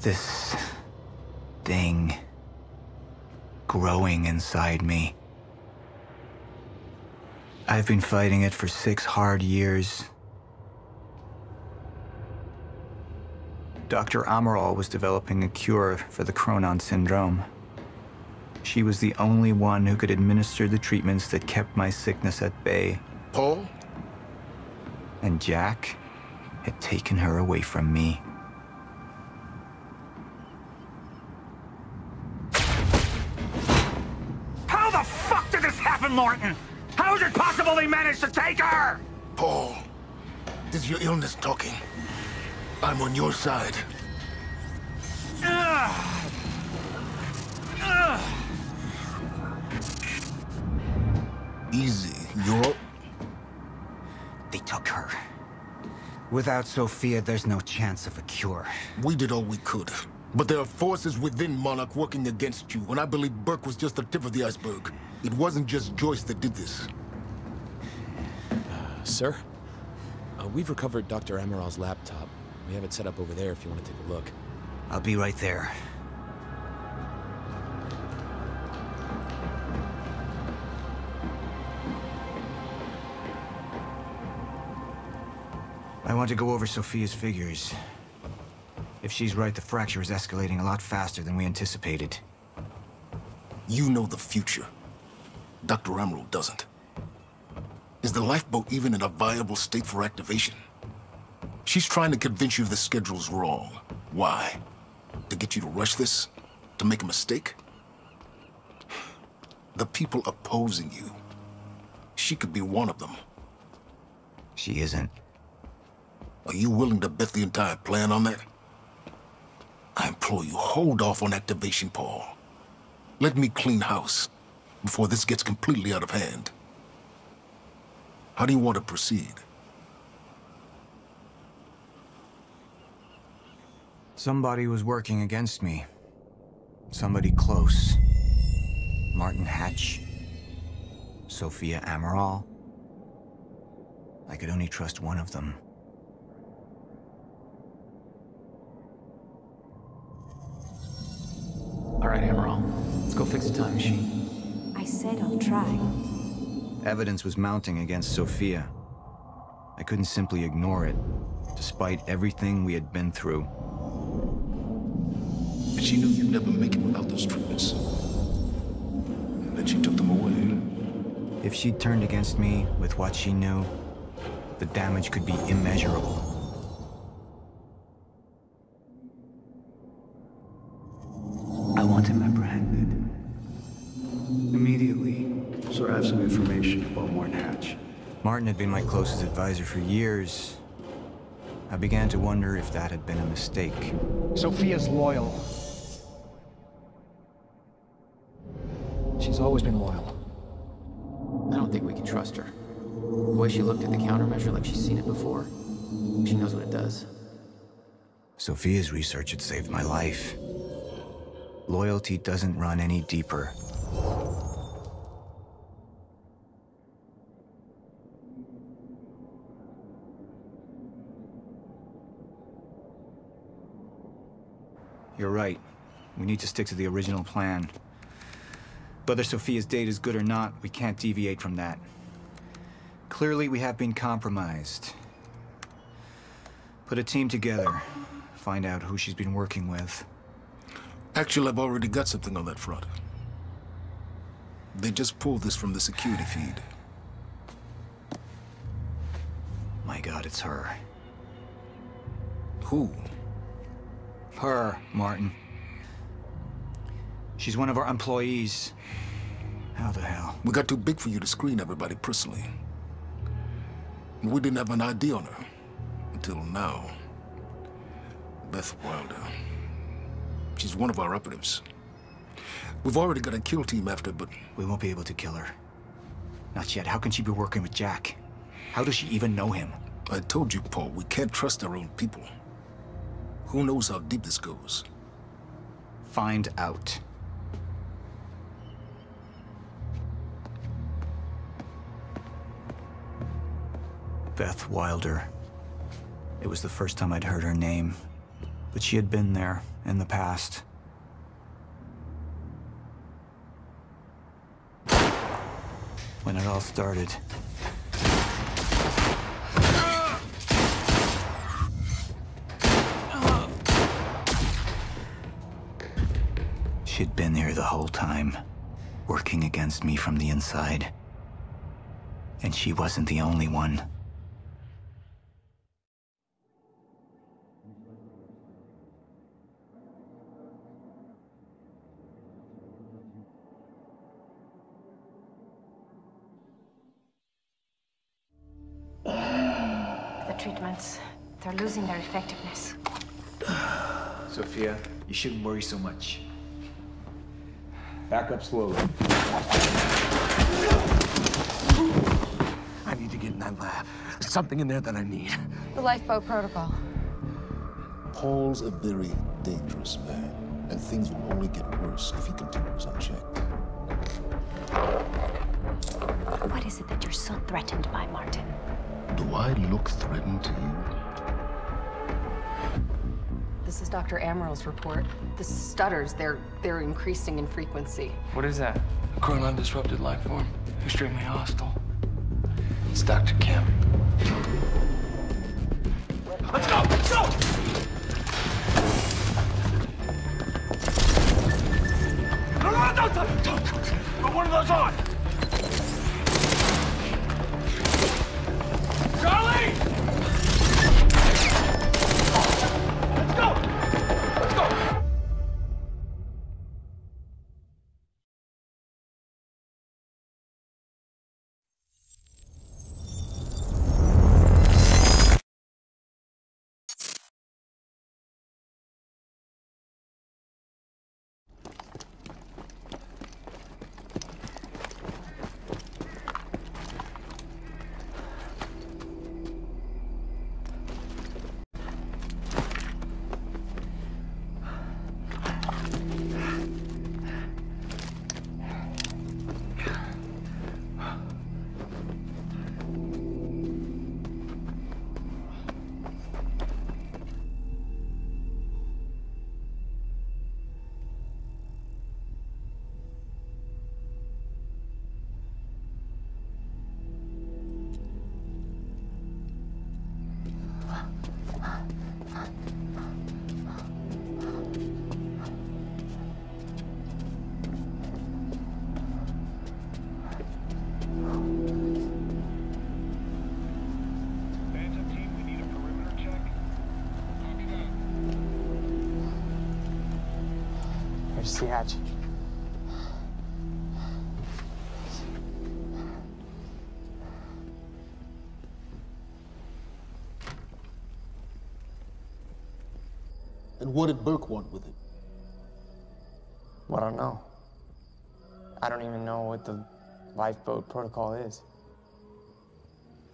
This thing growing inside me. I've been fighting it for 6 hard years. Dr. Amaral was developing a cure for the Chronon syndrome. She was the only one who could administer the treatments that kept my sickness at bay. Paul? And Jack had taken her away from me. How the fuck did this happen, Morton? How is it possible they managed to take her? Paul, is your illness talking? I'm on your side. Easy, you're... They took her. Without Sophia, there's no chance of a cure. We did all we could. But there are forces within Monarch working against you, and I believe Burke was just the tip of the iceberg. It wasn't just Joyce that did this. Sir? We've recovered Dr. Amaral's laptop. We have it set up over there if you want to take a look. I'll be right there. I want to go over Sophia's figures. If she's right, the fracture is escalating a lot faster than we anticipated. You know the future. Dr. Amaral doesn't. Is the lifeboat even in a viable state for activation? She's trying to convince you the schedule's wrong. Why? To get you to rush this? To make a mistake? The people opposing you. She could be one of them. She isn't. Are you willing to bet the entire plan on that? I implore you, hold off on activation, Paul. Let me clean house before this gets completely out of hand. How do you want to proceed? Somebody was working against me. Somebody close. Martin Hatch. Sophia Amaral. I could only trust one of them. All right, Amaral. Let's go fix the time machine. I said I'll try. Evidence was mounting against Sophia. I couldn't simply ignore it, despite everything we had been through. But she knew you'd never make it without those treatments. And then she took them away. If she'd turned against me with what she knew, the damage could be immeasurable. I want him apprehended. Immediately. So I have some information about Martin Hatch. Martin had been my closest advisor for years. I began to wonder if that had been a mistake. Sophia's loyal. She's always been loyal. I don't think we can trust her. The way she looked at the countermeasure like she's seen it before. She knows what it does. Sophia's research had saved my life. Loyalty doesn't run any deeper. You're right. We need to stick to the original plan. Whether Sophia's date is good or not, we can't deviate from that. Clearly, we have been compromised. Put a team together. Find out who she's been working with. Actually, I've already got something on that front. They just pulled this from the security feed. My God, it's her. Who? Her, Martin. She's one of our employees. How the hell? We got too big for you to screen everybody personally. And we didn't have an ID on her. Until now. Beth Wilder. She's one of our operatives. We've already got a kill team after, but... We won't be able to kill her. Not yet. How can she be working with Jack? How does she even know him? I told you, Paul, we can't trust our own people. Who knows how deep this goes? Find out. Beth Wilder. It was the first time I'd heard her name. But she had been there in the past. When it all started. She'd been here the whole time, working against me from the inside. And she wasn't the only one. The treatments, they're losing their effectiveness. Sophia, you shouldn't worry so much. Back up slowly. I need to get in that lab. There's something in there that I need. The lifeboat protocol. Paul's a very dangerous man, and things will only get worse if he continues unchecked. What is it that you're so threatened by, Martin? Do I look threatened to you? This is Dr. Amaril's report. The stutters, they're increasing in frequency. What is that? A chronon-disrupted life form. Extremely hostile. It's Dr. Kim. Let's go! Let's go! No, don't! Put one of those on! Charlie! Let's go! Let's go! Here's the hatch. And what did Burke want with it? Well, I don't know. I don't even know what the lifeboat protocol is.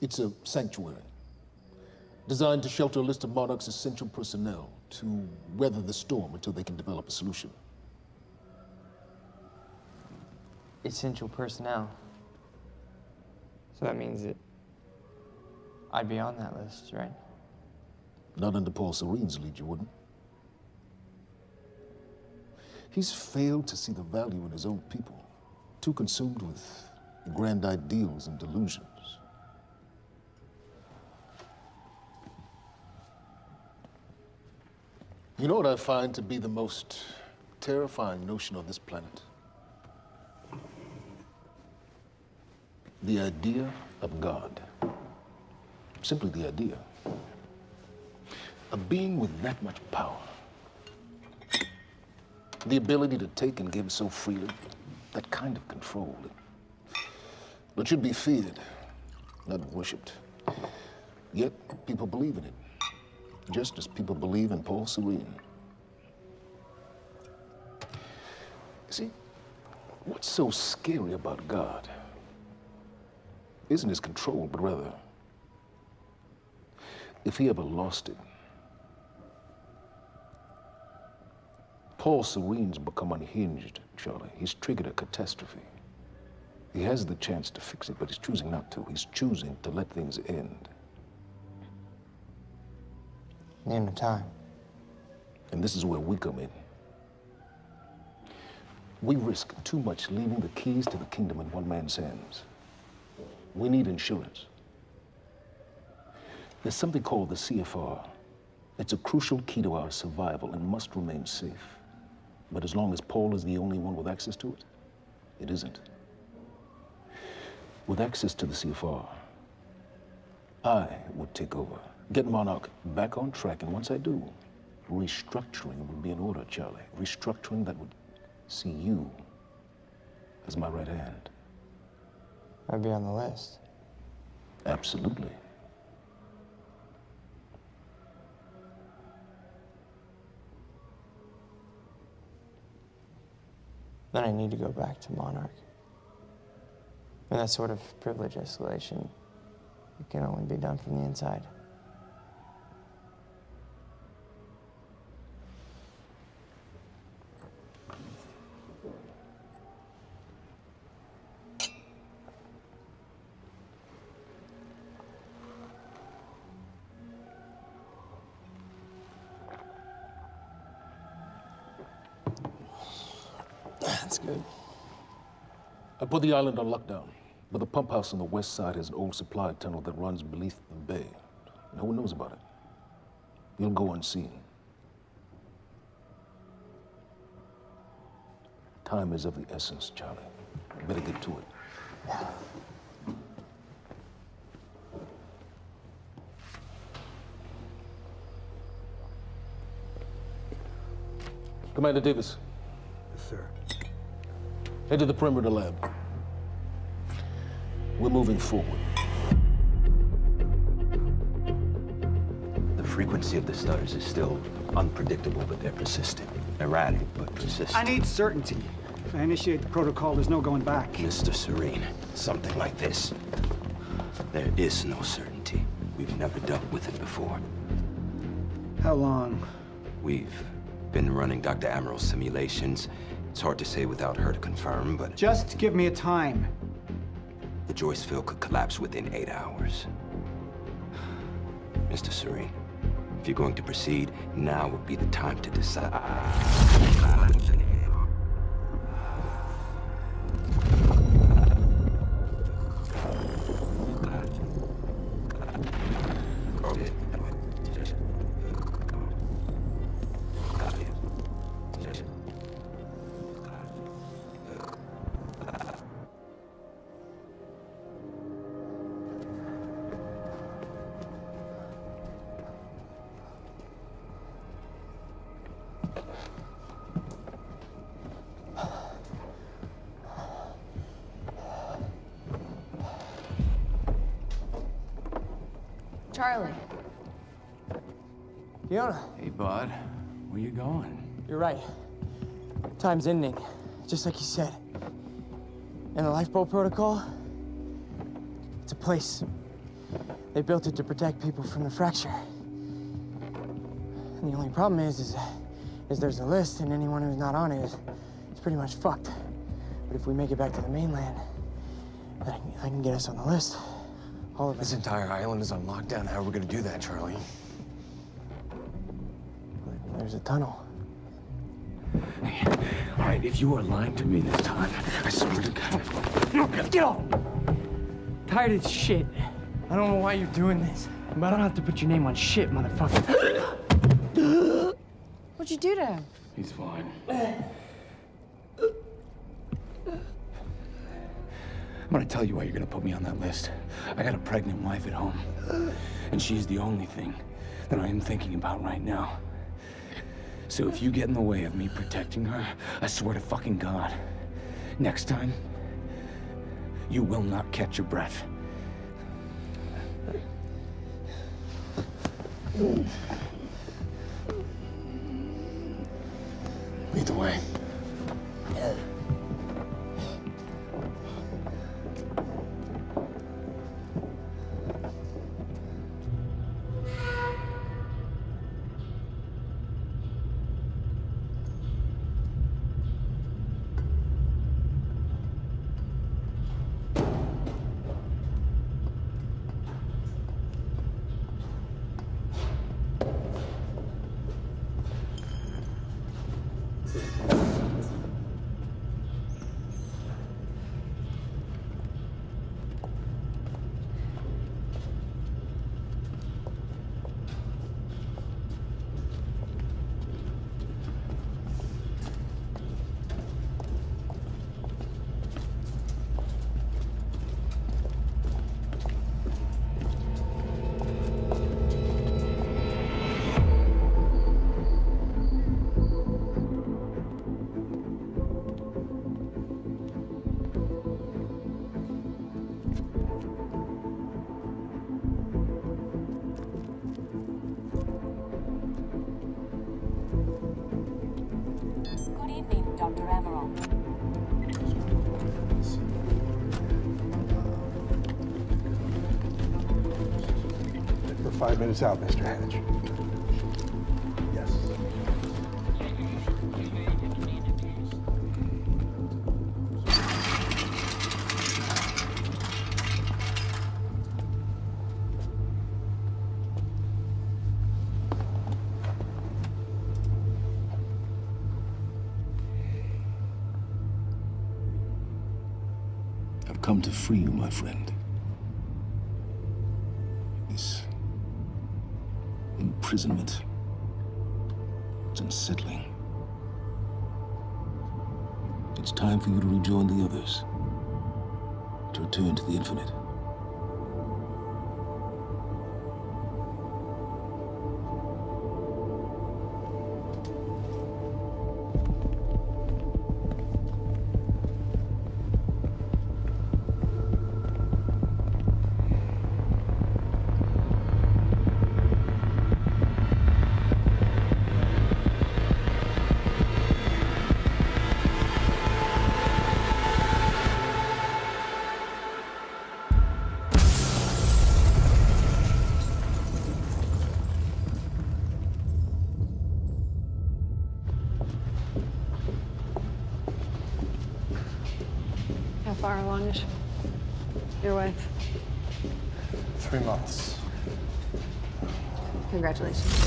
It's a sanctuary, designed to shelter a list of Monarch's essential personnel to weather the storm until they can develop a solution. Essential personnel. So that means that I'd be on that list, right? Not under Paul Serene's lead, you wouldn't. He's failed to see the value in his own people, too consumed with grand ideals and delusions. You know what I find to be the most terrifying notion on this planet? The idea of God. Simply the idea. A being with that much power. The ability to take and give so freely. That kind of control. It should be feared, not worshipped. Yet, people believe in it. Just as people believe in Paul Serene. See, what's so scary about God isn't his control, but rather, if he ever lost it. Paul Serene's become unhinged, Charlie. He's triggered a catastrophe. He has the chance to fix it, but he's choosing not to. He's choosing to let things end. Name the time. And this is where we come in. We risk too much leaving the keys to the kingdom in one man's hands. We need insurance. There's something called the CFR. It's a crucial key to our survival and must remain safe. But as long as Paul is the only one with access to it, it isn't. With access to the CFR, I would take over, get Monarch back on track, and once I do, restructuring would be in order, Charlie. Restructuring that would see you as my right hand. I'd be on the list. Absolutely. Then I need to go back to Monarch. And that sort of privilege escalation, it can only be done from the inside. That's good. I put the island on lockdown, but the pump house on the west side has an old supply tunnel that runs beneath the bay. No one knows about it. You'll go unseen. Time is of the essence, Charlie. Better get to it. Yeah. Commander Davis. Yes, sir. Head to the perimeter lab. We're moving forward. The frequency of the stutters is still unpredictable, but they're persistent. Erratic, but persistent. I need certainty. If I initiate the protocol, there's no going back. Mr. Serene, something like this. There is no certainty. We've never dealt with it before. How long? We've been running Dr. Amaral's simulations. It's hard to say without her to confirm, but... Just give me a time. The Joyce field could collapse within 8 hours. Mr. Serene, if you're going to proceed, now would be the time to decide. Charlie. Fiona. Hey, bud. Where you going? You're right. Time's ending, just like you said. And the lifeboat protocol? It's a place. They built it to protect people from the fracture. And the only problem is there's a list, and anyone who's not on it is pretty much fucked. But if we make it back to the mainland, then I can get us on the list. All of This entire island is on lockdown. How are we gonna do that, Charlie? There's a tunnel. Hey, all right, if you are lying to me this time, I swear to God. Get off! Tired of this shit. I don't know why you're doing this, but I don't have to put your name on shit, motherfucker. What'd you do to him? He's fine. I'm gonna tell you why you're gonna put me on that list. I got a pregnant wife at home, and she's the only thing that I am thinking about right now. So if you get in the way of me protecting her, I swear to fucking God, next time, you will not catch your breath. Lead the way. 5 minutes out, Mr. Hatch. Yes. I've come to free you, my friend. This imprisonment, it's unsettling. It's time for you to rejoin the others, to return to the infinite. How far along is your wife? 3 months. Congratulations.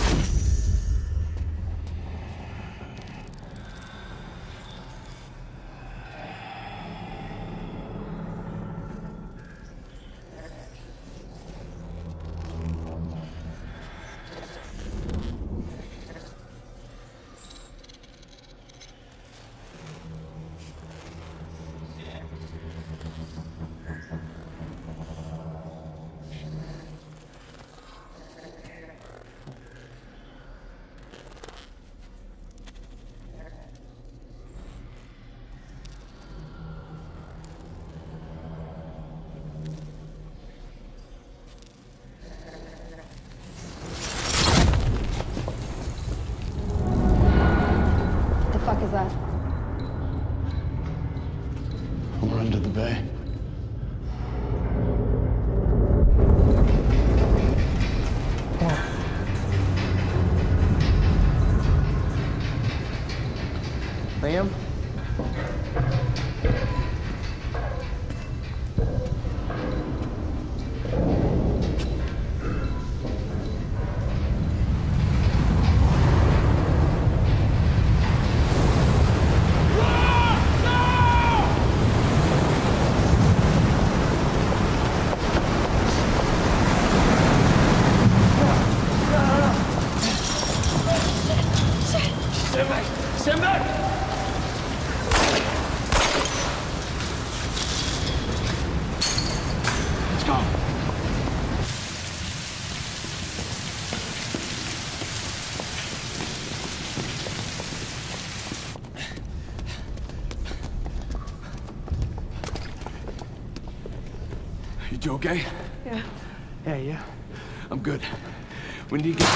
What the fuck is that? We're under the bay. Liam? Stand back! Stand back! Let's go. You okay? Yeah. Yeah. I'm good. We need to get...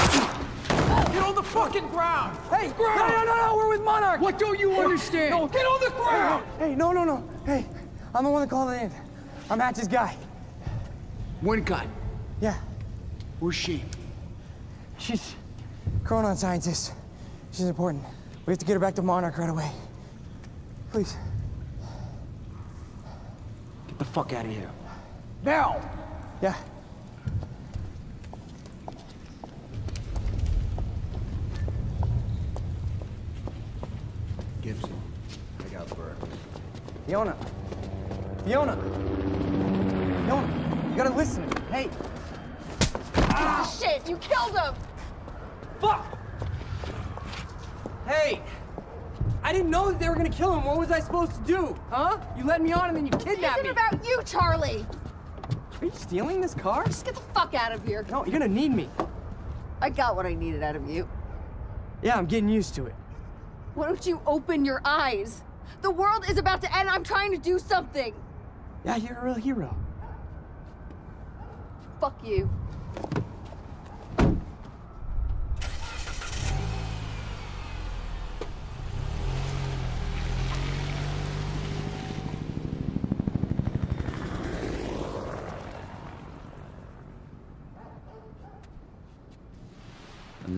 Get on the fucking ground! Hey! No, we're with Monarch! What don't you understand? No, get on the ground! Hey, no. Hey, I'm the one that called it in. I'm Hatch's guy. Wincott. Yeah. Where's she? She's a Chronon scientist. She's important. We have to get her back to Monarch right away. Please. Get the fuck out of here. Now! Yeah. Gibson, I got Burke. Fiona, you gotta listen to me. Hey. Ah, shit, you killed him! Fuck! Hey! I didn't know that they were gonna kill him. What was I supposed to do? Huh? You led me on and then you kidnapped me. It isn't about you, Charlie! Are you stealing this car? Just get the fuck out of here. No, you're gonna need me. I got what I needed out of you. Yeah, I'm getting used to it. Why don't you open your eyes? The world is about to end. I'm trying to do something. Yeah, you're a real hero. Fuck you.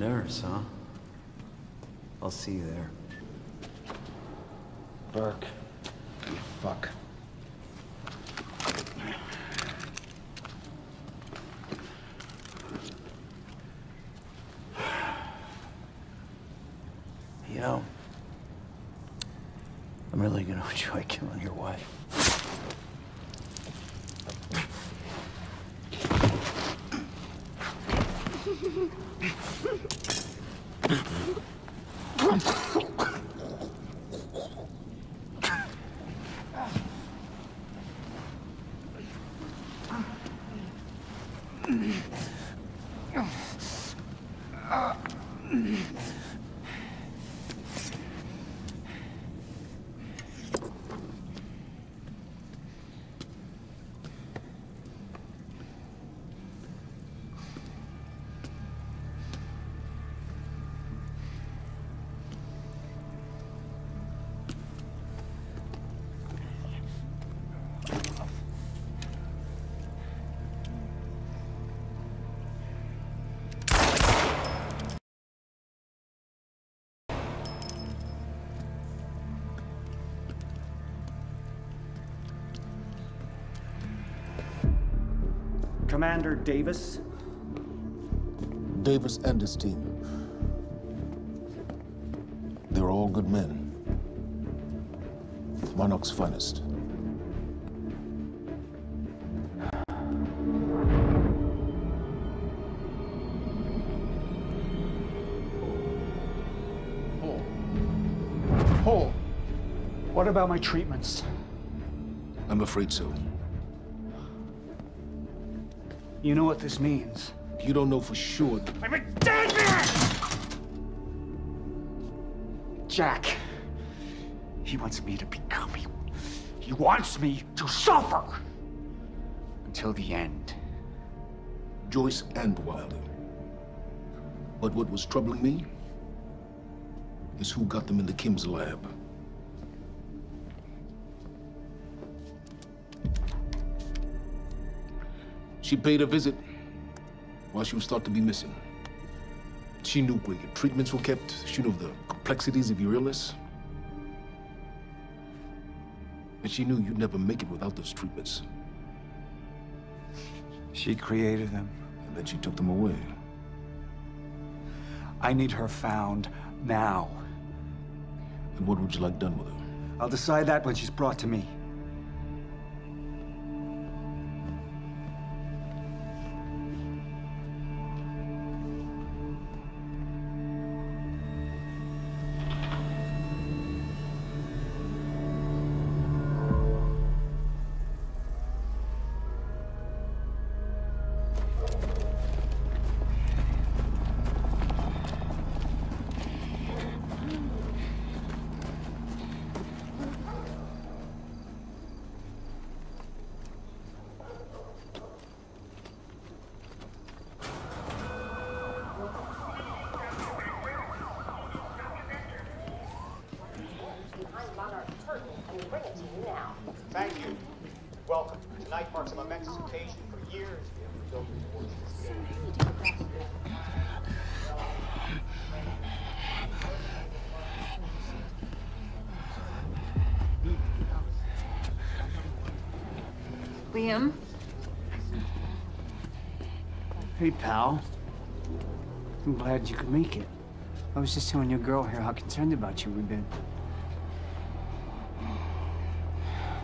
nurse, huh? I'll see you there. Burke. You fuck. You know, I'm really gonna enjoy killing your wife. Commander Davis? Davis and his team. They were all good men. Monarch's finest. Paul, what about my treatments? I'm afraid so. You know what this means? You don't know for sure. I'm a dead man! Jack, he wants me to become you. He wants me to suffer until the end. Joyce and Wilder. But what was troubling me is who got them into Kim's lab. She paid a visit while she was thought to be missing. She knew where your treatments were kept. She knew the complexities of your illness. And she knew you'd never make it without those treatments. She created them. And then she took them away. I need her found now. And what would you like done with her? I'll decide that when she's brought to me. Thank you. Welcome. Tonight marks a momentous occasion. For years, we have built towards this day. Liam? Hey, pal. I'm glad you could make it. I was just telling your girl here how concerned about you we've been.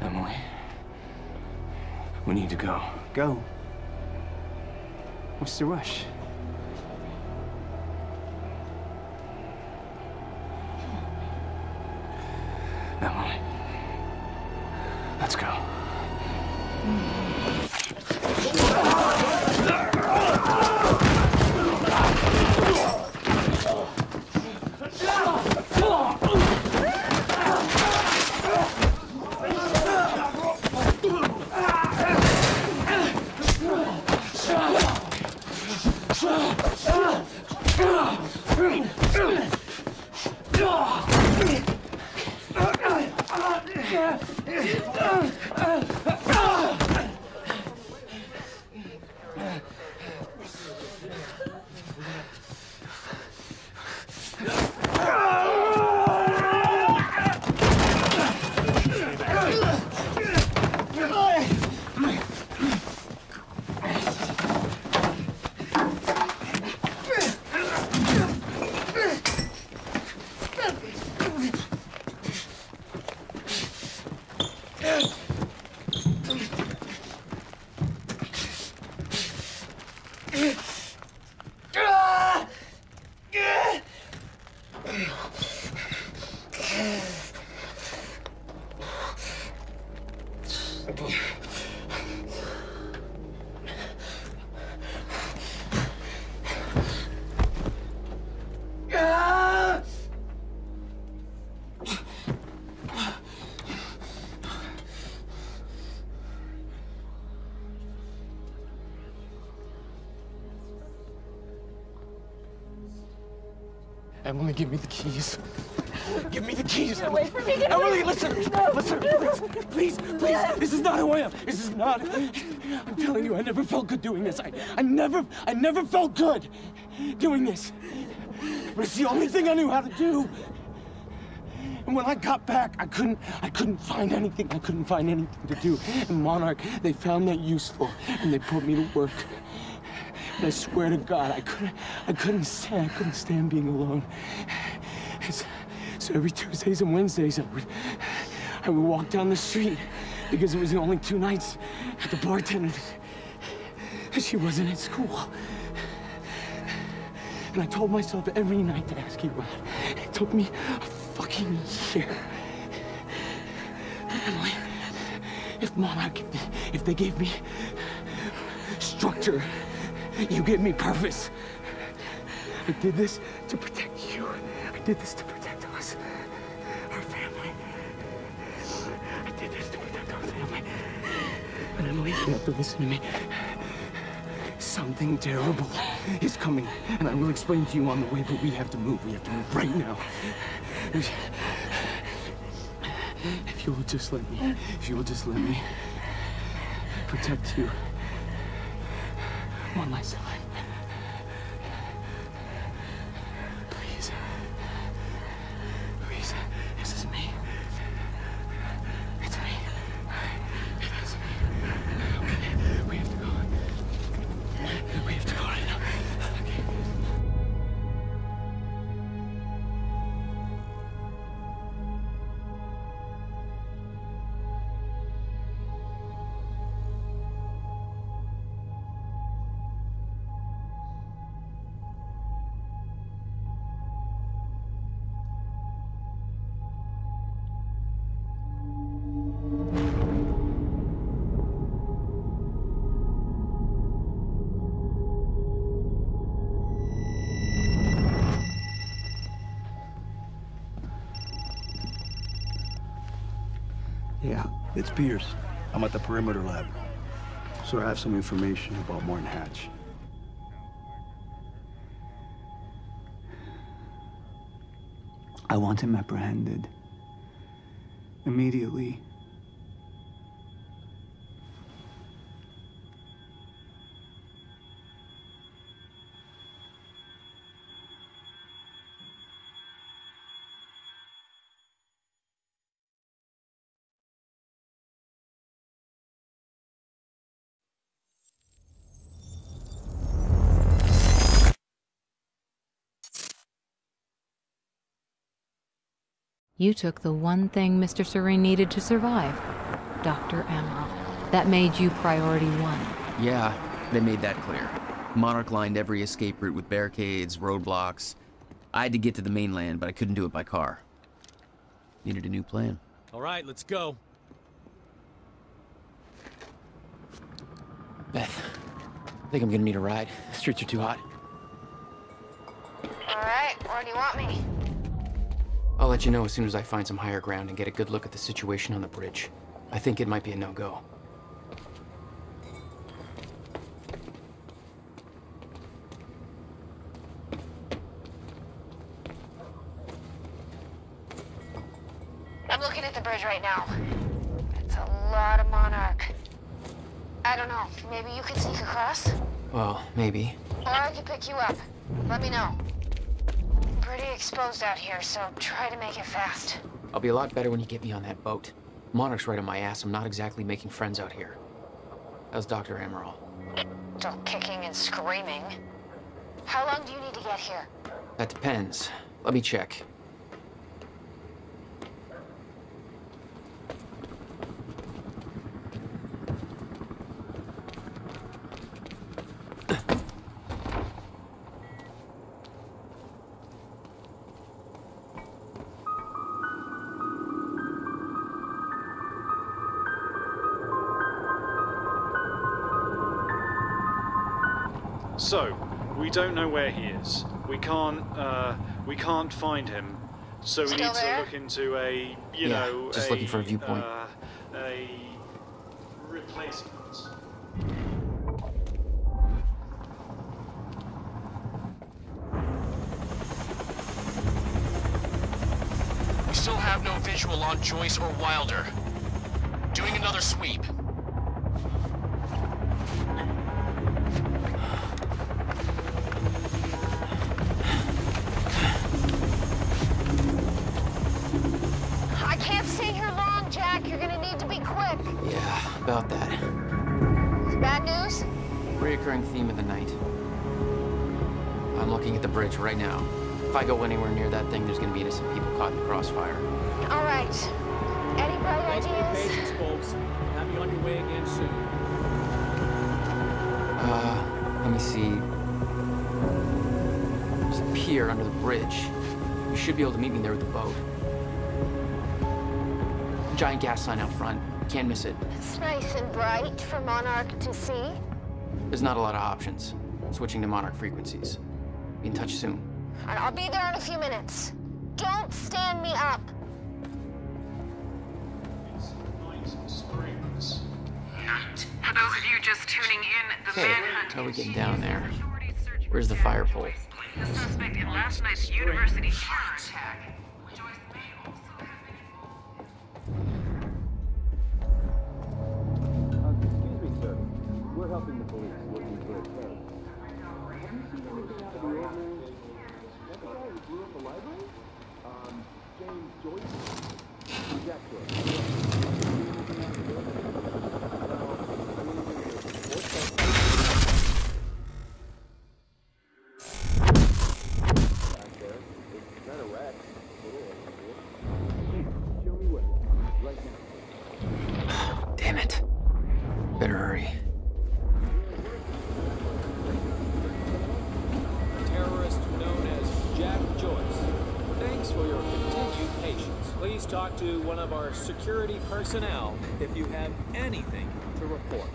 Emily, we need to go. Go? What's the rush? Emily, let's go. Emily, give me the keys. Give me the keys. Get away from me. Get Emily, away. listen. No. Listen, please. This is not who I am. This is not. I'm telling you, I never felt good doing this. I never felt good doing this. But it's the only thing I knew how to do. And when I got back, I couldn't find anything. I couldn't find anything to do. And Monarch, they found that useful, and they put me to work. And I swear to God, I couldn't stand being alone. So every Tuesdays and Wednesdays, I would walk down the street because it was the only 2 nights at the bartender. She wasn't at school. And I told myself every night to ask you out. It took me a fucking year. Emily, if Monarch, if they gave me structure, you gave me purpose. I did this to protect you. I did this to protect us, our family. I did this to protect our family. But Emily, you have to listen to me. Something terrible is coming, and I will explain to you on the way, but we have to move. We have to move right now. If you will just let me protect you on my side. Please. Please. This is me. It's me. It is me. Okay. We have to go. We have to go right now. Okay. Yeah, it's Pierce. I'm at the perimeter lab. So I have some information about Martin Hatch. I want him apprehended. Immediately. You took the one thing Mr. Serene needed to survive, Dr. Amaral. That made you priority 1. Yeah, they made that clear. Monarch lined every escape route with barricades, roadblocks. I had to get to the mainland, but I couldn't do it by car. Needed a new plan. All right, let's go. Beth, I think I'm gonna need a ride. The streets are too hot. All right, where do you want me? I'll let you know as soon as I find some higher ground and get a good look at the situation on the bridge. I think it might be a no-go. I'm looking at the bridge right now. It's a lot of Monarch. I don't know, maybe you can sneak across? Well, maybe. Or I can pick you up. Let me know. Pretty exposed out here, so try to make it fast. I'll be a lot better when you get me on that boat. Monarch's right on my ass. I'm not exactly making friends out here. How's Dr. Amaral? Still kicking and screaming. How long do you need to get here? That depends. Let me check. So, we don't know where he is. We can't find him. So we need to look into a, you know, just looking for a viewpoint. A replacement. We still have no visual on Joyce or Wilder. Doing another sweep. I can't stay here long, Jack. You're gonna need to be quick. Yeah, about that. Bad news? Reoccurring theme of the night. I'm looking at the bridge right now. If I go anywhere near that thing, there's gonna be innocent people caught in the crossfire. All right. Any bright Thanks ideas? for your patience, folks. Have you on your way again soon. Let me see. There's a pier under the bridge. You should be able to meet me there with the boat. Giant gas sign out front. Can't miss it. It's nice and bright for Monarch to see. There's not a lot of options. Switching to Monarch frequencies. Be in touch soon. I'll be there in a few minutes. Don't stand me up. For those of you just tuning in, the manhunt. How are we getting down there? Where's the fire pole? The suspect in last night's university terror attack. Joyce may also have been Excuse me, sir. We're helping the police looking for a terrorist. Have you seen anything out of the ordinary? That the guy who blew up the library? James Joyce? Jack Joyce. Damn it. Better hurry. Terrorist known as Jack Joyce. Thanks for your continued patience. Please talk to one of our security personnel if you have anything to report.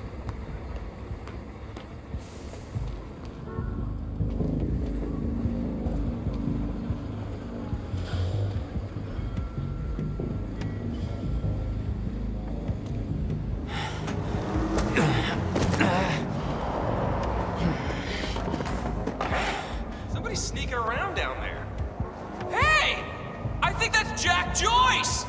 Somebody's sneaking around down there. Hey! I think that's Jack Joyce!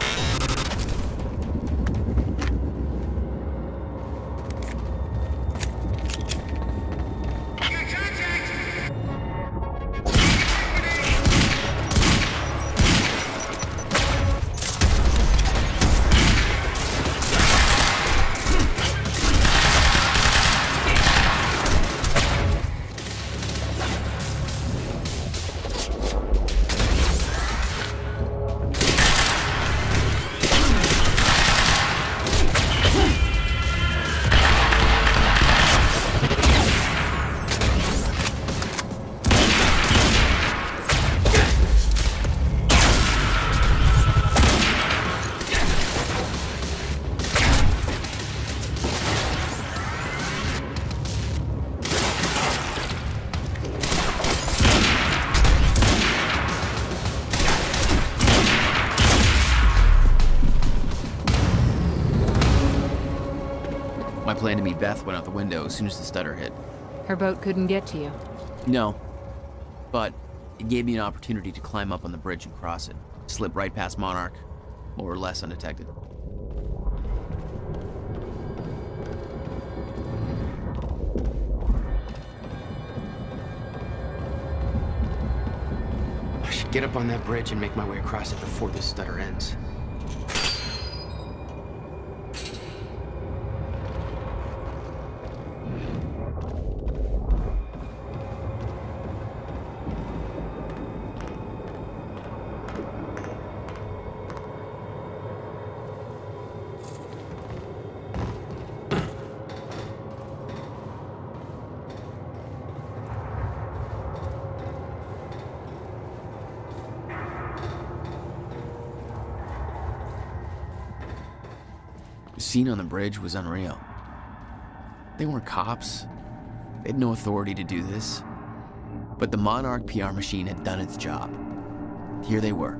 My plan to meet Beth went out the window as soon as the stutter hit. Her boat couldn't get to you. No. But it gave me an opportunity to climb up on the bridge and cross it. Slip right past Monarch, more or less undetected. I should get up on that bridge and make my way across it before this stutter ends. The scene on the bridge was unreal. They weren't cops. They had no authority to do this. But the Monarch PR machine had done its job. Here they were,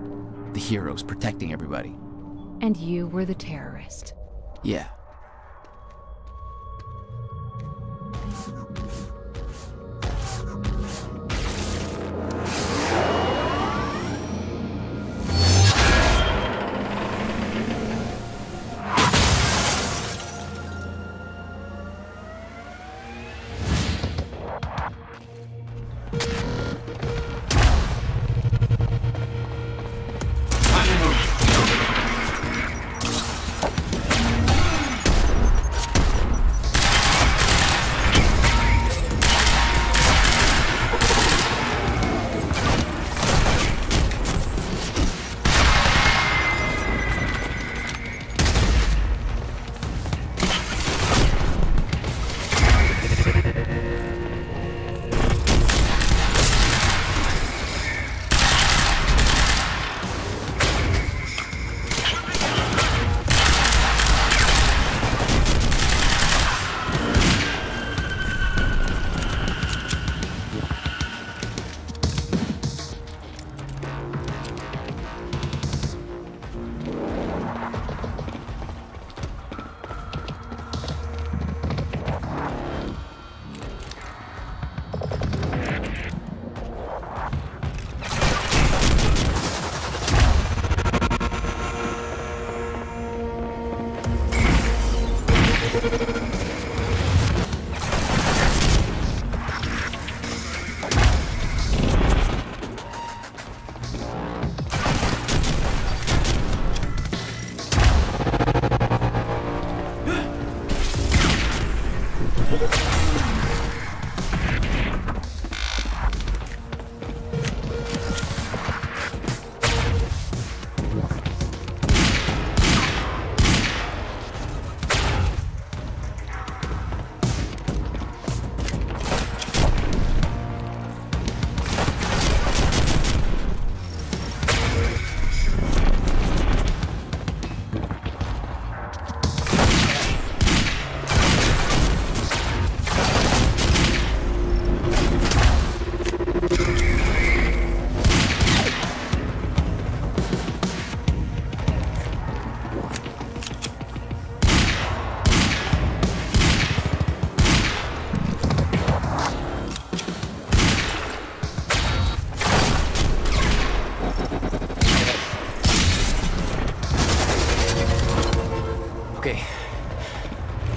the heroes protecting everybody. And you were the terrorist. Yeah.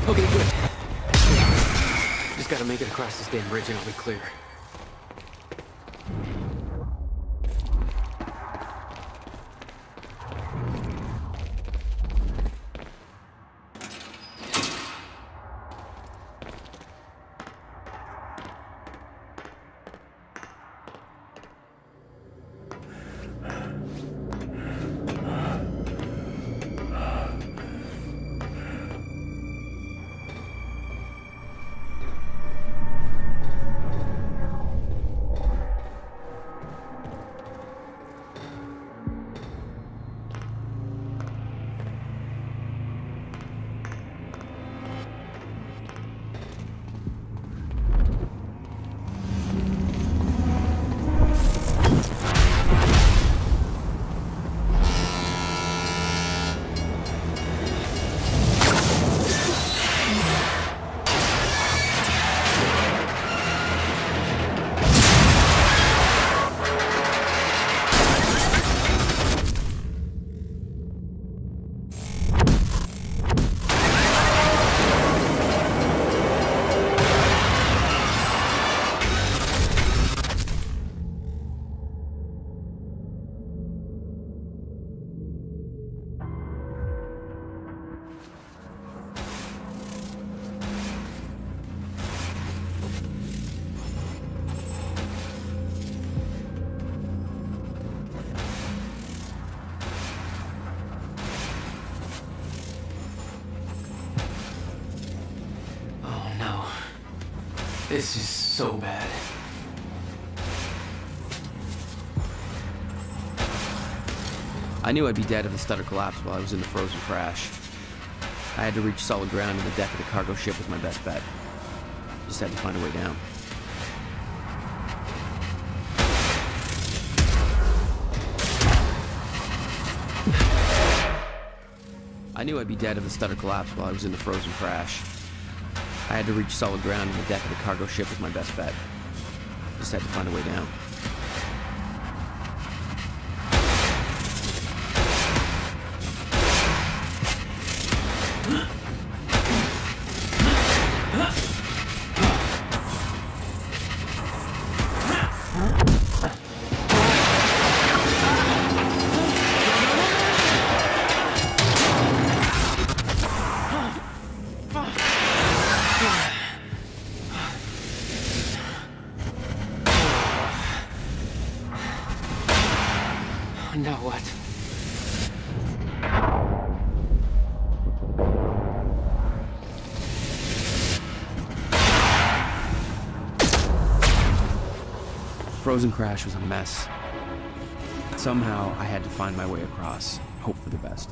Okay, good. Just gotta make it across this damn bridge and I'll be clear. This is so bad. I knew I'd be dead if the stutter collapsed while I was in the frozen crash. I had to reach solid ground, and the deck of the cargo ship was my best bet. Just had to find a way down. I knew I'd be dead if the stutter collapsed while I was in the frozen crash. I had to reach solid ground, and the deck of the cargo ship was my best bet. Just had to find a way down. Now what? Frozen crash was a mess. Somehow, I had to find my way across, hope for the best.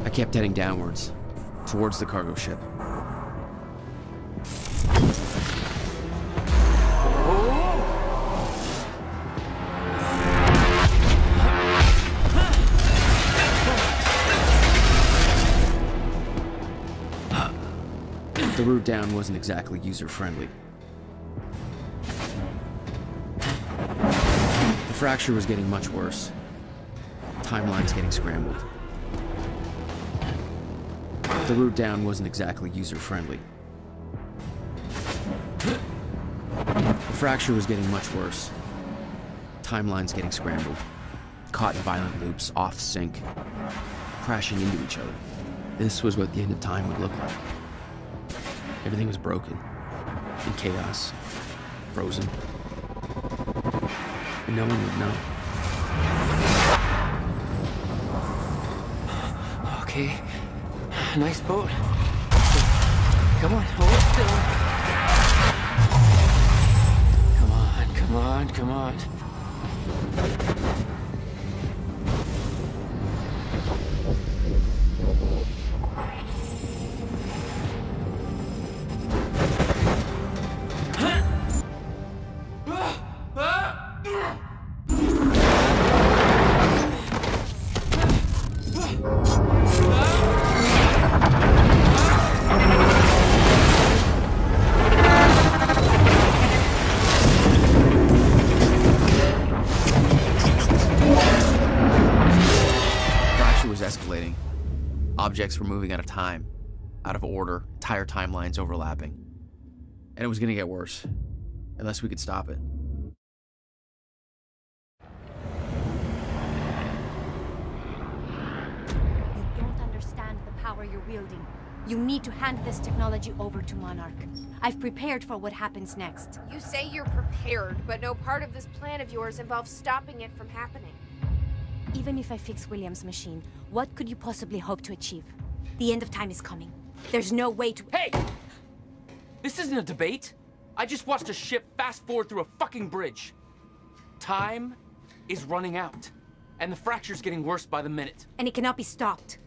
I kept heading downwards, towards the cargo ship. The route down wasn't exactly user-friendly. The fracture was getting much worse. Timelines getting scrambled. The route down wasn't exactly user-friendly. The fracture was getting much worse. Timelines getting scrambled. Caught in violent loops, off sync, crashing into each other. This was what the end of time would look like. Everything was broken, in chaos, frozen. And no one would know. Okay. Nice boat. Come on, hold still. Come on, come on, come on. Escalating. Objects were moving out of time, out of order, entire timelines overlapping. And it was going to get worse, unless we could stop it. You don't understand the power you're wielding. You need to hand this technology over to Monarch. I've prepared for what happens next. You say you're prepared, but no part of this plan of yours involves stopping it from happening. Even if I fix William's machine, what could you possibly hope to achieve? The end of time is coming. There's no way to— Hey! This isn't a debate. I just watched a ship fast forward through a fucking bridge. Time is running out, and the fracture's getting worse by the minute. And it cannot be stopped.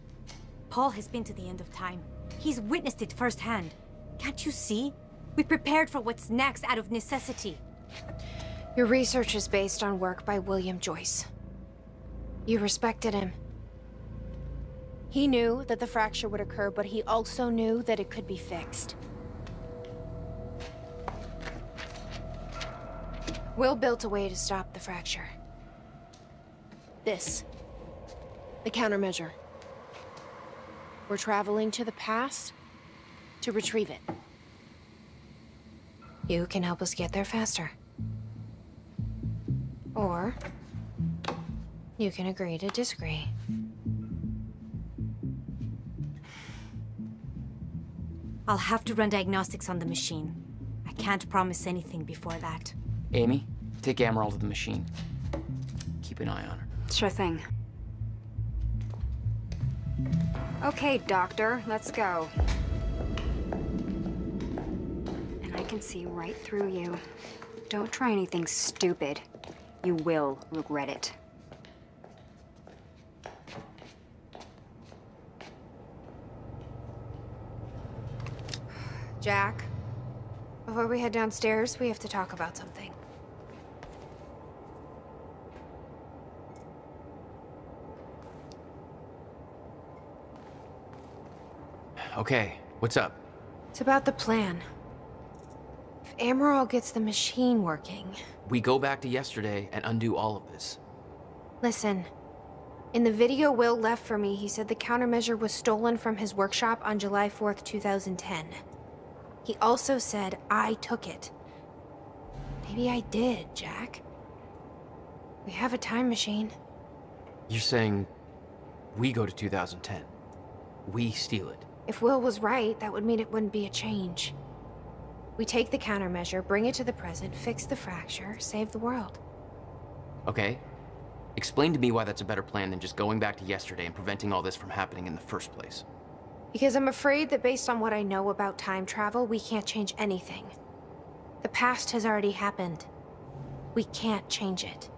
Paul has been to the end of time. He's witnessed it firsthand. Can't you see? We prepared for what's next out of necessity. Your research is based on work by William Joyce. You respected him. He knew that the fracture would occur, but he also knew that it could be fixed. Will built a way to stop the fracture. This. The countermeasure. We're traveling to the past to retrieve it. You can help us get there faster. Or you can agree to disagree. I'll have to run diagnostics on the machine. I can't promise anything before that. Amy, take Amaral to the machine. Keep an eye on her. Sure thing. Okay, Doctor, let's go. And I can see right through you. Don't try anything stupid. You will regret it. Jack, before we head downstairs, we have to talk about something. Okay, what's up? It's about the plan. If Amaral gets the machine working... We go back to yesterday and undo all of this. Listen. In the video Will left for me, he said the countermeasure was stolen from his workshop on July 4th, 2010. He also said I took it. Maybe I did, Jack. We have a time machine. You're saying we go to 2010. We steal it. If Will was right, that would mean it wouldn't be a change. We take the countermeasure, bring it to the present, fix the fracture, save the world. Okay. Explain to me why that's a better plan than just going back to yesterday and preventing all this from happening in the first place. Because I'm afraid that based on what I know about time travel, we can't change anything. The past has already happened. We can't change it.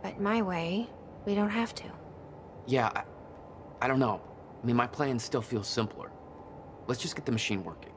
But my way, we don't have to. Yeah, I don't know. I mean, my plan still feels simpler. Let's just get the machine working.